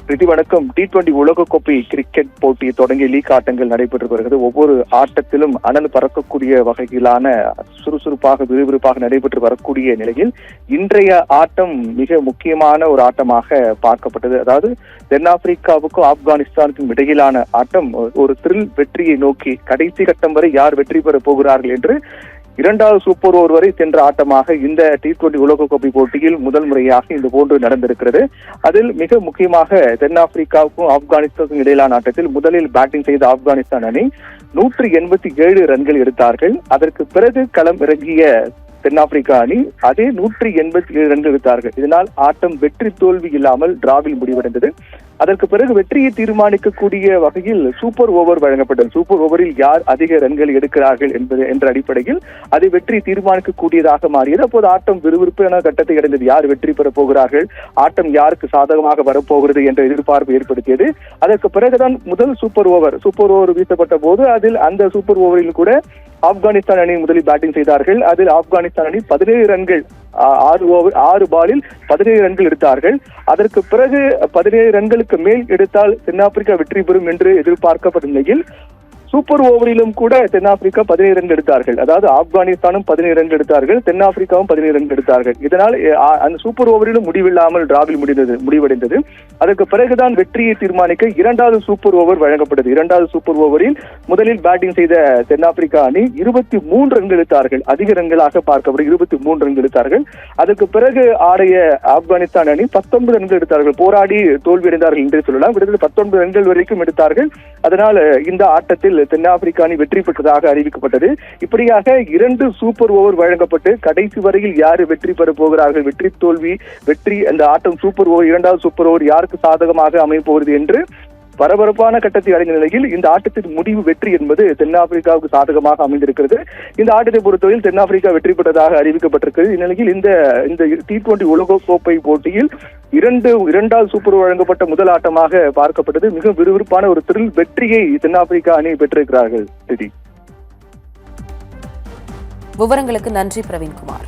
வணக்கம். T20 உலகக்கோப்பை cricket போட்டி தொடங்கிய லீக் ஆட்டங்கள் நடைபெற்று வருகிறது. ஒவ்வொரு ஆட்டத்திலும் அனல் பறக்கக்கூடிய வகையிலான சுறுசுறுப்பாக விறுவிறுப்பாக நடைபெற்று வரக்கூடிய நிலையில் இன்றைய ஆட்டம் மிக முக்கியமான ஒரு ஆட்டமாக பார்க்கப்பட்டது. அதாவது தென்னாப்பிரிக்காவுக்கும் ஆப்கானிஸ்தானுக்கும் இடையிலான ஆட்டம் ஒரு த்ரில் வெற்றியை நோக்கி கடைசி கட்டம் வரை யார் வெற்றி பெறப் போகிறார்கள் என்று இரண்டாவது சூப்பர் ஓவர் வரை சென்ற ஆட்டமாக இந்த T20 உலகக்கோப்பை போட்டியில் முதல் முறையாக இந்த போன்று நடந்திருக்கிறது. அதில் மிக முக்கியமாக தென்னாப்பிரிக்காவுக்கும் ஆப்கானிஸ்தானுக்கும் இடையிலான ஆட்டத்தில் முதலில் பேட்டிங் செய்த ஆப்கானிஸ்தான் அணி 187 ரன்கள் எடுத்தார்கள். அதற்கு பிறகு களம் இறங்கிய தென்னாப்பிரிக்கா அணி அதே 187 ரன்கள் எடுத்தார்கள். இதனால் ஆட்டம் வெற்றி தோல்வி இல்லாமல் டிராவில் முடிவடைந்தது. அதற்கு பிறகு வெற்றியை தீர்மானிக்கக்கூடிய வகையில் சூப்பர் ஓவர் வழங்கப்பட்டது. சூப்பர் ஓவரில் யார் அதிக ரன்கள் எடுக்கிறார்கள் என்ற அடிப்படையில் அதை வெற்றி தீர்மானிக்கக்கூடியதாக மாறியது. அப்போது ஆட்டம் விறுவிறுப்பான கட்டத்தை அடைந்தது. யார் வெற்றி பெறப் போகிறார்கள், ஆட்டம் யாருக்கு சாதகமாக வரப்போகிறது என்ற எதிர்பார்ப்பு ஏற்படுத்தியது. அதற்கு பிறகுதான் முதல் சூப்பர் ஓவர் வீசப்பட்ட போது அதில் அந்த சூப்பர் ஓவரில் கூட ஆப்கானிஸ்தான் அணி முதலில் பேட்டிங் செய்தார்கள். அதில் ஆப்கானிஸ்தான் அணி 17 ரன்கள் 6 பாலில் 17 ரன்கள் எடுத்தார்கள். அதற்கு பிறகு 17 ரன்களுக்கு மேல் எடுத்தால் தென்னாப்பிரிக்கா வெற்றி பெறும் என்று எதிர்பார்க்கப்பட்ட நிலையில் சூப்பர் ஓவரிலும் கூட தென்னாப்பிரிக்கா 17 ரன்கள் எடுத்தார்கள். அதாவது ஆப்கானிஸ்தானும் 17 ரன்கள் எடுத்தார்கள், தென்னாப்பிரிக்காவும் 17 ரன்கள் எடுத்தார்கள். இதனால் அந்த சூப்பர் ஓவரிலும் முடிவில்லாமல் டிராவில் முடிவடைந்தது. அதற்கு பிறகுதான் வெற்றியை தீர்மானிக்க இரண்டாவது சூப்பர் ஓவர் வழங்கப்பட்டது. இரண்டாவது சூப்பர் ஓவரில் முதலில் பேட்டிங் செய்த தென்னாப்பிரிக்கா அணி 23 ரன்கள் எடுத்தார்கள். அதிக ரன்களாக பார்க்கப்படும் 23 ரன்கள் எடுத்தார்கள். அதற்கு பிறகு ஆடிய ஆப்கானிஸ்தான் அணி 19 ரன்கள் எடுத்தார்கள். போராடி தோல்வியடைந்தார்கள் என்றே சொல்லலாம். கிட்டத்தட்ட 19 ரன்கள் வரைக்கும் எடுத்தார்கள். அதனால் இந்த ஆட்டத்தில் தென்னாப்பிரிக்கா அணி வெற்றி பெற்றதாக அறிவிக்கப்பட்டது. இப்படியாக 2 சூப்பர் ஓவர் வழங்கப்பட்டு கடைசி வரையில் யார் வெற்றி பெற போகிறார்கள், வெற்றி தோல்வி, வெற்றி அந்த ஆட்டம் சூப்பர் ஓவர் இரண்டாவது சூப்பர் ஓவர் யாருக்கு சாதகமாக அமையப் போகிறது என்று பரபரப்பான கட்டத்தை அடைந்த நிலையில் இந்த ஆட்டத்தின் முடிவு வெற்றி என்பது தென்னாப்பிரிக்காவுக்கு சாதகமாக அமைந்திருக்கிறது. இந்த ஆட்டத்தை பொறுத்தவரையில் தென்னாப்பிரிக்கா வெற்றி பெற்றதாக அறிவிக்கப்பட்டிருக்கிறது. இந்நிலையில் இந்த T20 உலகக்கோப்பை போட்டியில் இரண்டாவது சூப்பர் வழங்கப்பட்ட முதல் ஆட்டமாக பார்க்கப்பட்டது. மிக விறுவிறுப்பான ஒரு த்ரில் வெற்றியை தென்னாப்பிரிக்கா அணி பெற்றிருக்கிறார்கள். விவரங்களுக்கு நன்றி பிரவீன்குமார்.